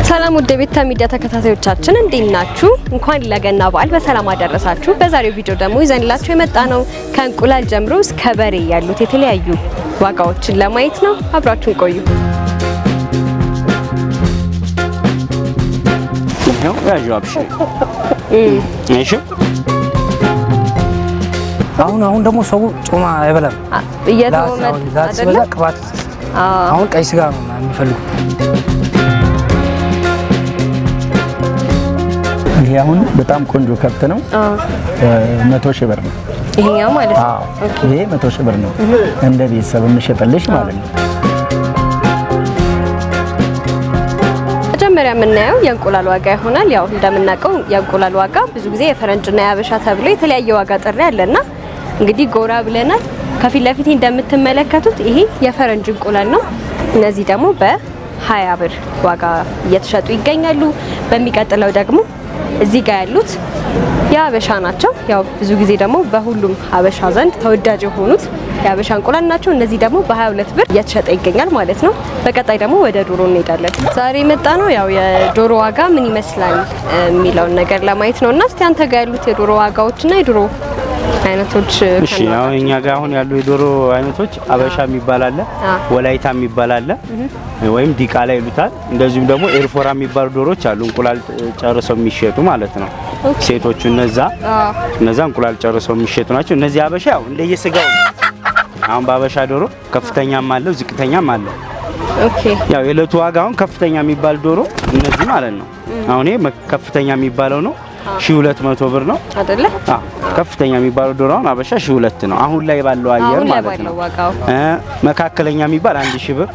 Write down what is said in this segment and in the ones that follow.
ሰላም ወደ ቤታ ሚዲያ ተከታታዮቻችን እንዴት ናችሁ? እንኳን ለገና በዓል በሰላም አደረሳችሁ። በዛሬው ቪዲዮ ደግሞ ይዘንላችሁ የመጣ ነው ከእንቁላል ጀምሮ እስከ በሬ ያሉት የተለያዩ ዋጋዎችን ለማየት ነው። አብራችሁን ቆዩ። ነው ያጆብሽ እሺ። አሁን ደግሞ ሰው ጮማ አይበላም እየተወመደ አይደለ? ቅባት አሁን ቀይ ስጋ ነው የሚፈልጉ። ይሄ አሁን በጣም ቆንጆ ከብት ነው። 100 ሺህ ብር ነው ይሄኛው ማለት ነው። ይሄ 100 ሺህ ብር ነው እንደ ቤተሰብ እንሸጥልሽ ማለት ነው። መጀመሪያ የምናየው የእንቁላል ዋጋ ይሆናል። ያው እንደምናውቀው የእንቁላል ዋጋ ብዙ ጊዜ የፈረንጅና የአበሻ ተብሎ የተለያየ ዋጋ ጥሪ አለና እንግዲህ ጎራ ብለናል። ከፊት ለፊት እንደምትመለከቱት ይሄ የፈረንጅ እንቁላል ነው። እነዚህ ደግሞ በ20 ብር ዋጋ እየተሸጡ ይገኛሉ። በሚቀጥለው ደግሞ እዚህ ጋር ያሉት የአበሻ ናቸው። ያው ብዙ ጊዜ ደግሞ በሁሉም አበሻ ዘንድ ተወዳጅ የሆኑት የአበሻ እንቁላል ናቸው። እነዚህ ደግሞ በ22 ብር እየተሸጠ ይገኛል ማለት ነው። በቀጣይ ደግሞ ወደ ዶሮ እንሄዳለን። ዛሬ የመጣ ነው ያው የዶሮ ዋጋ ምን ይመስላል የሚለውን ነገር ለማየት ነውና እስቲ አንተ ጋር ያሉት የዶሮ ዋጋዎችና የዶሮ አይነቶች እሺ። ያው እኛ ጋር አሁን ያሉ የዶሮ አይነቶች አበሻ የሚባል አለ፣ ወላይታ የሚባል አለ ወይም ዲቃላ ይሉታል። እንደዚሁም ደግሞ ኤርፎራ የሚባሉ ዶሮች አሉ፣ እንቁላል ጨርሰው የሚሸጡ ማለት ነው። ሴቶቹ እነዛ እንቁላል ጨርሰው የሚሸጡ ናቸው። እነዚህ አበሻ ያው እንደየስጋው አሁን በአበሻ ዶሮ ከፍተኛም አለው ዝቅተኛም አለው። ኦኬ። ያው የዕለቱ ዋጋ አሁን ከፍተኛ የሚባል ዶሮ እነዚህ ማለት ነው። አሁን ይሄ ከፍተኛ የሚባለው ነው 1200 ብር ነው አይደለ? ከፍተኛ የሚባለው ዶሮ አሁን አበሻ 1200 ነው አሁን ላይ ባለው አየር ማለት ነው። መካከለኛ የሚባል 1000 ብር፣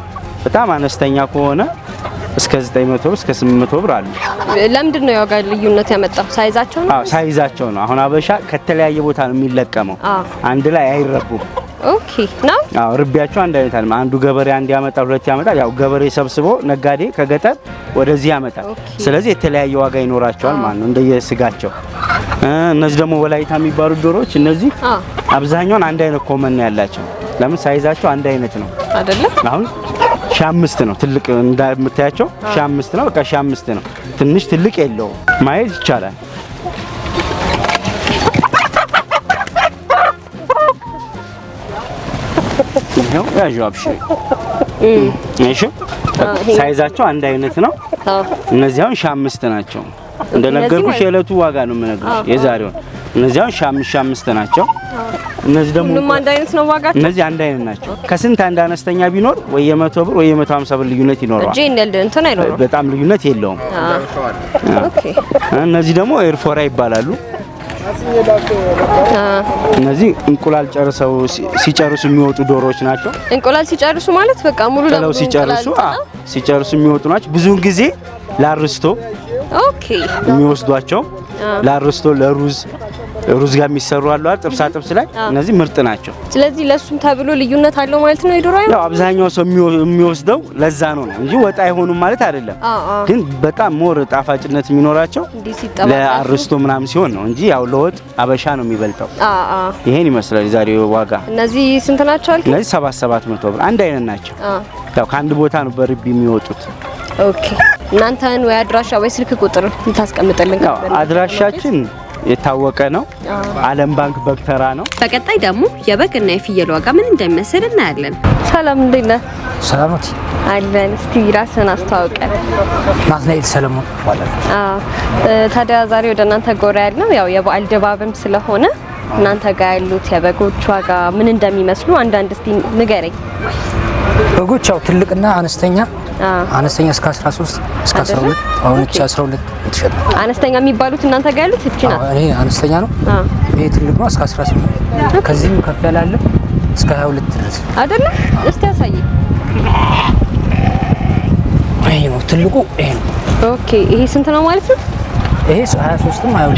በጣም አነስተኛ ከሆነ እስከ 900 ብር እስከ 800 ብር አለ። ለምንድን ነው የዋጋ ልዩነት ያመጣው? ሳይዛቸው ነው? ሳይዛቸው ነው። አሁን አበሻ ከተለያየ ቦታ ነው የሚለቀመው፣ አንድ ላይ አይረቡም። ኦኬ ነው። ርቢያቸው አንድ አይነት አይደለም። አንዱ ገበሬ አንድ ያመጣል፣ ሁለት ያመጣል። ያው ገበሬ ሰብስቦ ነጋዴ ከገጠር ወደዚህ ያመጣል። ስለዚህ የተለያየ ዋጋ ይኖራቸዋል ማለት ነው እንደየስጋቸው። እነዚህ ደግሞ ወላይታ የሚባሉ ዶሮዎች እነዚህ አብዛኛውን አንድ አይነት ኮመን ያላቸው። ለምን ሳይዛቸው አንድ አይነት ነው አይደለ? አሁን 5 ነው ትልቅ እንደምታያቸው 5 ነው። በቃ 5 ነው። ትንሽ ትልቅ የለውም ማየት ይቻላል። ነው ያጆብሽ እሺ። ሳይዛቸው አንድ አይነት ነው። እነዚህ አሁን 5 ናቸው። እንደነገርኩሽ የዕለቱ ዋጋ ነው የምነግርሽ የዛሬው። እነዚህ አሁን 5 ናቸው። እነዚህ ደግሞ ሁሉም አንድ አይነት ነው ዋጋቸው። እነዚህ አንድ አይነት ናቸው። ከስንት አንድ አነስተኛ ቢኖር ወይ የ100 ብር ወይ የ150 ብር ልዩነት ይኖረዋል። እጄ እንትን አይኖርም፣ በጣም ልዩነት የለውም። ኦኬ። እነዚህ ደግሞ ኤርፎራ ይባላሉ። እነዚህ እንቁላል ጨርሰው ሲጨርሱ የሚወጡ ዶሮዎች ናቸው። እንቁላል ሲጨርሱ ማለት በቃ ሙሉ ለሙሉ ሲጨርሱ የሚወጡ ናቸው። ብዙውን ጊዜ ላርስቶ የሚወስዷቸው ላርስቶ ለሩዝ ጋር የሚሰሩ አሉ አይደል? ጥብሳ ጥብስ ላይ እነዚህ ምርጥ ናቸው። ስለዚህ ለሱም ተብሎ ልዩነት አለው ማለት ነው የዶሮ አይነት። ያው አብዛኛው ሰው የሚወስደው ለዛ ነው እንጂ ወጣ አይሆኑም ማለት አይደለም። ግን በጣም ሞር ጣፋጭነት የሚኖራቸው ለአርስቶ ምናምን ሲሆን ነው እንጂ ያው ለወጥ አበሻ ነው የሚበልጠው። ይሄን ይመስላል ዛሬው ዋጋ። እነዚህ ስንት ናቸው አልከኝ? እነዚህ 700 ብር አንድ አይነት ናቸው። ያው ከአንድ ቦታ ነው በርቢ የሚወጡት። ኦኬ። እናንተን ወይ አድራሻ ወይ ስልክ ቁጥር ታስቀምጥልን? አድራሻችን የታወቀ ነው። ዓለም ባንክ በክተራ ነው። በቀጣይ ደግሞ የበግና የፍየል ዋጋ ምን እንደሚመስል እናያለን። ሰላም እንዴት ነህ? ሰላም ነው አለን። እስቲ ራስህን አስተዋውቀን። ናትናኤል ሰለሞን ማለት ነው። ታዲያ ዛሬ ወደ እናንተ ጎራ ያልነው ያው የበዓል ድባብም ስለሆነ እናንተ ጋር ያሉት የበጎች ዋጋ ምን እንደሚመስሉ አንዳንድ እስቲ ንገረኝ። በጎች ያው ትልቅና አነስተኛ እስከ 13 እስከ 12 አሁን 12 ተሸጠ። አነስተኛ የሚባሉት እናንተ ጋር ያሉት እቺ ናት። ይሄ አነስተኛ ነው። ይሄ ትልቅ ነው እስከ 18። ከዚህም ከፍ ያለ አለ እስከ 22 ድረስ አይደለ? እስቲ ያሳይ። ይሄ ነው ትልቁ ይሄ ነው። ኦኬ። ይሄ ስንት ነው ማለት ነው? ይሄ 23ም 22ም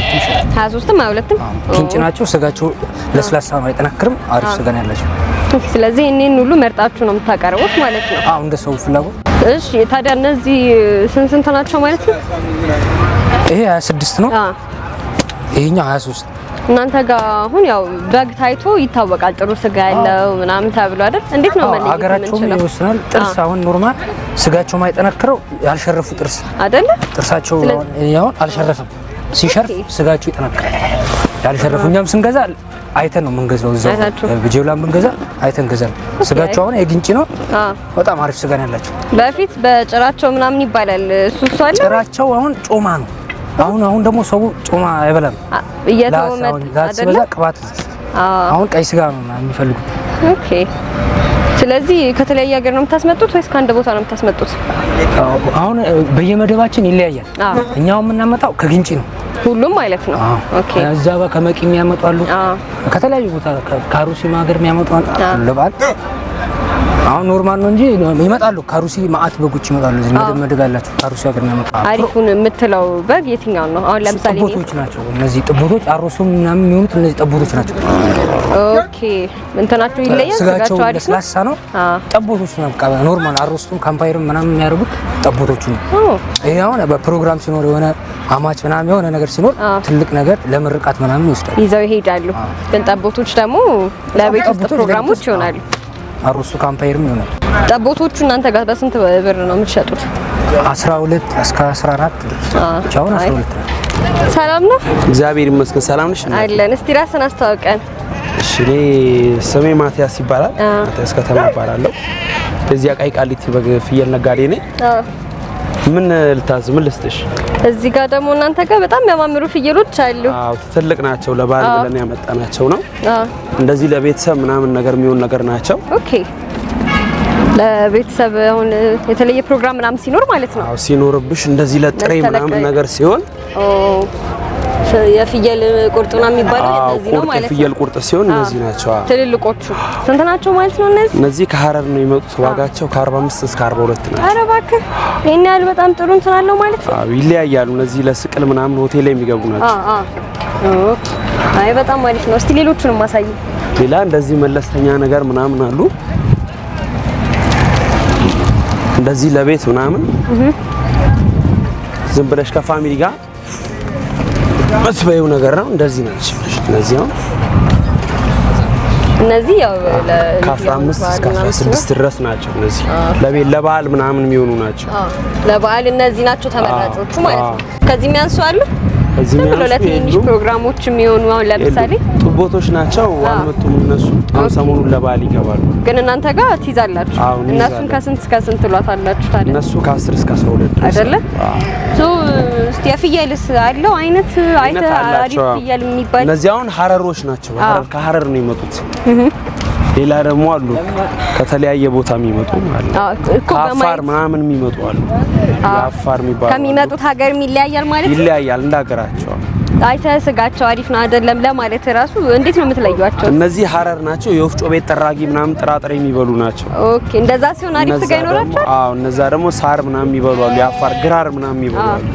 23ም 22ም ኪንጭ ናቸው። ስጋቸው ለስላሳ ነው፣ አይጠናክርም። አሪፍ ስጋ ነው ያላቸው። ስለዚህ እኔን ሁሉ መርጣችሁ ነው የምታቀርቡት ማለት ነው? አዎ እንደ ሰው ፍላጎት። እሺ። ታዲያ እነዚህ ስንት ናቸው ማለት ነው? ይሄ 26 ነው። ይሄኛው 23 እናንተ ጋር አሁን ያው በግ ታይቶ ይታወቃል ጥሩ ስጋ ያለው ምናምን ተብሎ አይደል? እንዴት ነው ማለት ነው? ሀገራቸውም ይወስናል። ጥርስ አሁን ኖርማል ስጋቸው ማይጠነክረው ያልሸረፉ ጥርስ አይደለ? ጥርሳቸው ያው አልሸረፈም። ሲሸርፍ ስጋቸው ይጠነክራል። ያልሸረፉ እኛም ስንገዛ አይተን ነው የምንገዛው። እዛው በጀውላም ብንገዛ አይተን ገዛን። ስጋቸው አሁን የግንጭ ነው። በጣም አሪፍ ስጋ ነው ያላቸው። በፊት በጭራቸው ምናምን ይባላል። እሱ አለ። ጭራቸው አሁን ጮማ ነው። አሁን ደግሞ ሰው ጮማ አይበላም። በዛ ቅባት አሁን ቀይ ስጋ ነው የሚፈልጉት። ኦኬ። ስለዚህ ከተለያየ ሀገር ነው የምታስመጡት ወይስ ከአንድ ቦታ ነው የምታስመጡት? አሁን በየመደባችን ይለያያል። እኛው የምናመጣው ከግንጭ ነው ሁሉም ማለት ነው። ኦኬ። እዛ ከመቂ የሚያመጡ አሉ። ከተለያዩ ቦታ ከሩሲ ሀገር የሚያመጡ አሉ ለበዓል። አሁን ኖርማል ነው እንጂ ይመጣሉ። ከሩሲ ማአት በጎች ይመጣሉ። እዚህ መደብ ያላቸው ከሩሲ ሀገር የሚያመጡ። አሪፉን የምትለው በግ የትኛው ነው? አሁን ለምሳሌ ጥቦቶች ናቸው እነዚህ ጥቦቶች። አሮሱም ምናምን የሚሆኑት እነዚህ ጥቦቶች ናቸው። ኦኬ። እንትናቸው ይለያል። ስጋቸው አሪፍ ለስላሳ ነው። ጥቦቶች ነው በቃ ኖርማል። አሮስቱም ካምፓየርም ምናምን የሚያደርጉት ጥቦቶቹ ነው። ይሄ አሁን በፕሮግራም ሲኖር የሆነ አማች ምናምን የሆነ ነገር ሲኖር ትልቅ ነገር ለምርቃት ምናምን ይወስዳሉ፣ ይዘው ይሄዳሉ። ግን ጠቦቶች ደግሞ ለቤት ውስጥ ፕሮግራሞች ይሆናሉ። አሮሱ ካምፓየርም ይሆናል። ጠቦቶቹ እናንተ ጋር በስንት ብር ነው የምትሸጡት? 12 እስከ 14 ቻውን 12 ነው። ሰላም ነው? እግዚአብሔር ይመስገን። ሰላም ነሽ? አለን። እስቲ ራስን አስተዋውቀን። እሺ፣ እኔ ስሜ ማቲያስ ይባላል። ማቲያስ ከተማ እባላለሁ። እዚህ አቃቂ ቃሊቲ በግ ፍየል ነጋዴ ነኝ። ምን ልታዝ ምን ልስጥሽ? እዚህ ጋር ደግሞ እናንተ ጋር በጣም የሚያማምሩ ፍየሎች አሉ። አዎ ትልቅ ናቸው። ለበዓል ብለን ያመጣናቸው ነው። እንደዚህ ለቤተሰብ ምናምን ነገር የሚሆን ነገር ናቸው። ኦኬ። ለቤተሰብ አሁን የተለየ ፕሮግራም ምናምን ሲኖር ማለት ነው። አዎ ሲኖርብሽ እንደዚህ ለጥሬ ምናምን ነገር ሲሆን የፍየል ቁርጥ ነው የሚባለው። እነዚህ ነው ማለት ነው። የፍየል ቁርጥ ሲሆን እነዚህ ናቸው። ትልልቆቹ ስንት ናቸው ማለት ነው? እነዚህ ከሐረር ነው የመጡት። ዋጋቸው ከ45 እስከ 42 ነው። ኧረ እባክህ ይሄን ያህል በጣም ጥሩ እንትን አለው ማለት ነው። አዎ ይለያያሉ። እነዚህ ለስቅል ምናምን ሆቴል ላይ የሚገቡ ናቸው። አይ በጣም አሪፍ ነው። እስቲ ሌሎቹንም ማሳይ። ሌላ እንደዚህ መለስተኛ ነገር ምናምን አሉ። እንደዚህ ለቤት ምናምን ዝም ብለሽ ከፋሚሊ ጋር መስበዩ ነገር ነው። እንደዚህ ናቸው። እነዚህ ያው ከ15 እስከ 16 ድረስ ናቸው። እነዚህ ለቤት ለበዓል ምናምን የሚሆኑ ናቸው። ለበዓል እነዚህ ናቸው ተመራጮቹ ማለት ነው። ከዚህ የሚያንሱ አሉ። እዚህ ለትንሽ ፕሮግራሞች የሚሆኑ አሁን ለምሳሌ ጥቦቶች ናቸው። አልመጡም እነሱ። አሁን ሰሞኑን ለበዓል ይገባሉ። ግን እናንተ ጋር ትይዛላችሁ። እነሱን ከስንት እስከ ስንት ትሏታላችሁ ታዲያ? እነሱ ከ10 እስከ 12 ድረስ አይደለ? እስቲ የፍየልስ አለው አይነት አሪፍ ፍየል የሚባል? እነዚህ አሁን ሐረሮች ናቸው። ከሐረር ነው የመጡት። ሌላ ደግሞ አሉ ከተለያየ ቦታ የሚመጡ ማለት ነው። ከአፋር ምናምን የሚመጡ አሉ። የአፋር የሚባሉ ከሚመጡት ሀገር ይለያያል ማለት ነው። ይለያያል እንዳገራቸው። አይተህ ስጋቸው አሪፍ ነው አይደለም ለማለት ራሱ እንዴት ነው የምትለዩዋቸው? እነዚህ ሐረር ናቸው። የወፍጮ ቤት ጠራጊ ምናምን ጥራጥሬ የሚበሉ ናቸው። ኦኬ። እንደዛ ሲሆን አሪፍ ስጋ ይኖራቸዋል። አዎ እነዛ ደግሞ ሳር ምናምን የሚበሉ አሉ። የአፋር ግራር ምናምን የሚበሉ አሉ።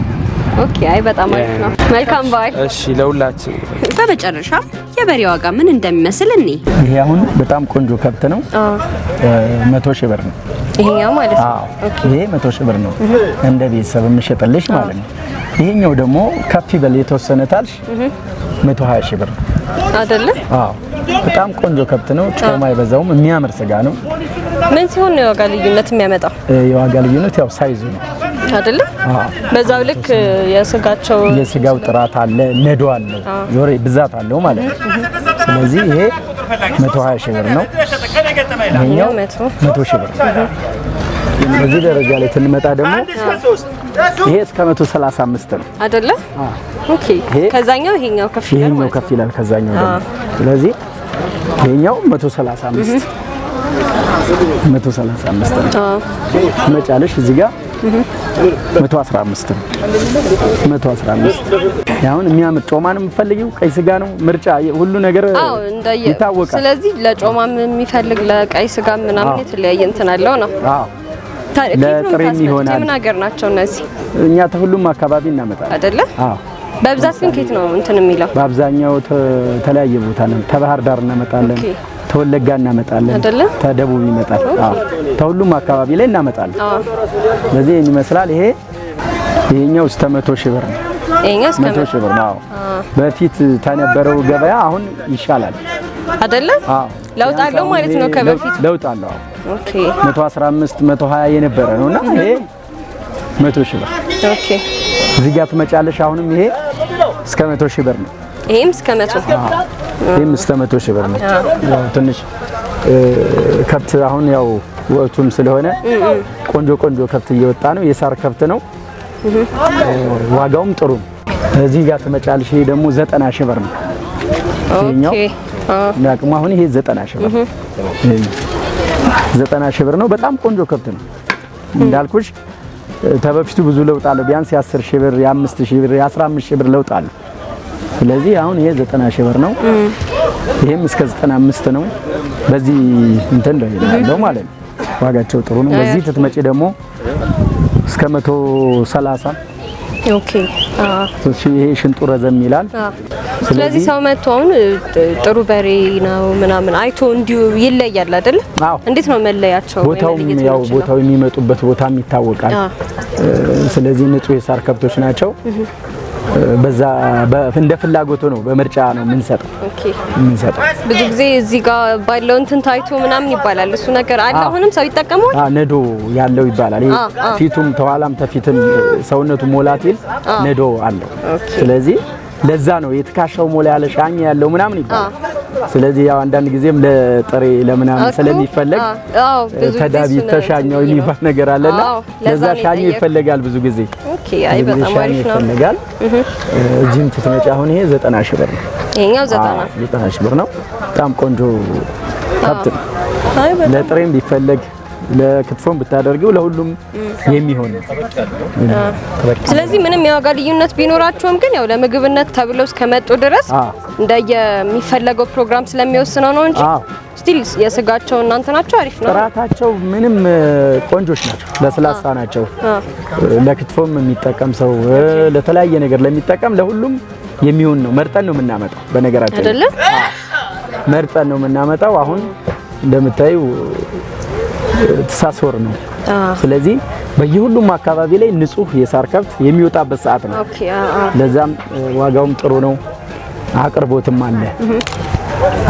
ኦኬ። አይ በጣም አሪፍ ነው። መልካም በዓል። እሺ ለሁላችን። በመጨረሻ የበሬ ዋጋ ምን እንደሚመስል እኔ ይሄ አሁን በጣም ቆንጆ ከብት ነው። 100 ሺህ ብር ነው ይሄኛው ማለት ነው። ይሄ 100 ሺህ ብር ነው እንደ ቤተሰብ የምሸጥልሽ ማለት ነው። ይሄኛው ደግሞ ከፍ ይበል የተወሰነ ታልሽ 120 ሺህ ብር ነው አይደለ? አዎ በጣም ቆንጆ ከብት ነው። ጮማ አይበዛውም። የሚያምር ስጋ ነው። ምን ሲሆን ነው የዋጋ ልዩነት የሚያመጣው? የዋጋ ልዩነት ያው ሳይዙ ነው አይደለ? በዛው ልክ የስጋው ጥራት አለ፣ ነዶ አለው፣ ዞሬ ብዛት አለው ማለት ነው። ስለዚህ ይሄ 120 ሺህ ብር ነው። ይሄኛው 100 ሺህ ብር ነው። በዚህ ደረጃ ላይ ስንመጣ ደግሞ ይሄ እስከ 135 ነው አይደለ? ኦኬ። ከዛኛው ይሄኛው ከፍ ይላል ከዛኛው ደግሞ። ስለዚህ ይሄኛው 135 ነው። መጫለሽ እዚህ ጋር 115 ነው። 115 ያሁን የሚያምር ጮማ ነው የምፈልጊው፣ ቀይ ስጋ ነው ምርጫ፣ ሁሉ ነገር ይታወቃል። ስለዚህ ለጮማም የሚፈልግ ለቀይ ስጋ ምናምን የተለያየ እንትን አለው ነው። አዎ ለጥሬም ይሆናል። ምን ሀገር ናቸው እነዚህ? እኛ ተሁሉም አካባቢ እናመጣለን አይደለ? አዎ። በብዛት ግን ከየት ነው እንትን የሚለው? በአብዛኛው ተለያየ ቦታ ነው። ከባህር ዳር እናመጣለን፣ ተወለጋ እናመጣለን፣ ተደቡብ ይመጣል። አዎ ተሁሉም አካባቢ ላይ እናመጣለን። ስለዚህ ይሄን ይመስላል። ይሄ ይሄኛው እስከ 100 ሺህ ብር ነው። ይሄኛው እስከ 100 ሺህ ብር ነው። በፊት ተነበረው ገበያ አሁን ይሻላል አይደለ? አዎ ለውጥ አለው ማለት ነው ከበፊት ለውጥ አለው። ኦኬ 115 120 የነበረ ነውና ይሄ 100 ሺህ ብር። ኦኬ እዚህ ጋር ትመጫለሽ። አሁንም ይሄ እስከ 100 ሺህ ብር ነው። ይሄም እስከ 100 ይሄም እስከ 100 ሺህ ብር ነው። ያው ትንሽ ከብት አሁን ያው ወቅቱም ስለሆነ ቆንጆ ከብት እየወጣ ነው። የሳር ከብት ነው። ዋጋውም ጥሩ ነው። እዚህ ጋር ትመጫለሽ። ይሄ ደግሞ 90 ሺህ ብር ነው። ይሄኛው ያቅሙ አሁን ይሄ 90 ሺህ ብር 90 ሺህ ብር ነው። በጣም ቆንጆ ከብት ነው። እንዳልኩሽ ተበፊቱ ብዙ ለውጥ አለው። ቢያንስ የ10 ሺህ ብር፣ የ5 ሺህ ብር፣ የ15 ሺህ ብር ለውጥ አለው። ስለዚህ አሁን ይሄ 90 ሺህ ብር ነው። ይሄም እስከ 95 ነው። በዚህ እንትን ነው ያለው ማለት ነው። ዋጋቸው ጥሩ ነው። በዚህ ትትመጪ ደግሞ እስከ 130 ኦኬ ይሄ ሽንጡ ረዘም ይላል። ስለዚህ ሰው መጥቶ አሁን ጥሩ በሬ ነው ምናምን አይቶ እንዲሁ ይለያል አይደል? እንዴት ነው መለያቸው? ቦታው የሚመጡበት ቦታም ይታወቃል። ስለዚህ ንጹህ የሳር ከብቶች ናቸው። በዛ እንደ ፍላጎቱ ነው፣ በምርጫ ነው የምንሰጠው። ኦኬ ብዙ ጊዜ እዚህ ጋር ባለው እንትን ታይቶ ምናምን ይባላል። እሱ ነገር አለ። አሁንም ሰው ይጠቀመዋል። ነዶ ያለው ይባላል። ፊቱም ተኋላም ተፊትም ሰውነቱ ሞላቲል ነዶ አለው። ስለዚህ ለዛ ነው የትካሻው ሞላ ያለ ሻኛ ያለው ምናምን ይባላል። ስለዚህ ያው አንዳንድ ጊዜም ለጥሬ ለምናምን ስለሚፈለግ ተዳቢ ተሻኛው የሚባል ነገር አለና ለዛ ሻኛው ይፈልጋል ብዙ ጊዜ። ኦኬ አይ በጣም አሪፍ ነው። ይፈልጋል። እዚህም ትመጪ አሁን ይሄ 90 ሺህ ብር ነው። ይሄኛው 90 ሺህ ብር ነው። በጣም ቆንጆ ከብት ነው። ለጥሬም ቢፈለግ ለክትፎም ብታደርጊው ለሁሉም የሚሆን ነው። ስለዚህ ምንም የዋጋ ልዩነት ቢኖራቸውም ግን ያው ለምግብነት ተብለው እስከመጡ ድረስ እንደየሚፈለገው ፕሮግራም ስለሚወስነው ነው እንጂ ስቲል የስጋቸው እናንተ ናቸው አሪፍ ነው። ጥራታቸው ምንም ቆንጆች ናቸው። ለስላሳ ናቸው። ለክትፎም የሚጠቀም ሰው ለተለያየ ነገር ለሚጠቀም ለሁሉም የሚሆን ነው። መርጠን ነው የምናመጣው። በነገራችን አይደለ? መርጠን ነው የምናመጣው። አሁን እንደምታዩ ተሳስወር ነው። ስለዚህ በየሁሉም አካባቢ ላይ ንጹህ የሳር ከብት የሚወጣበት ሰዓት ነው። ኦኬ ለዛም ዋጋውም ጥሩ ነው። አቅርቦትም አለ።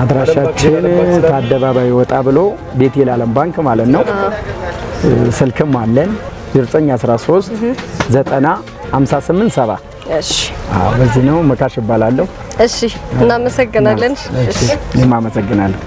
አድራሻችን ከአደባባይ ወጣ ብሎ ቤቴል ዓለም ባንክ ማለት ነው። ስልክም አለን 913 90 58 70። እሺ በዚህ ነው መካሽ እባላለሁ። እሺ እናመሰግናለን። እሺ እኔም አመሰግናለሁ።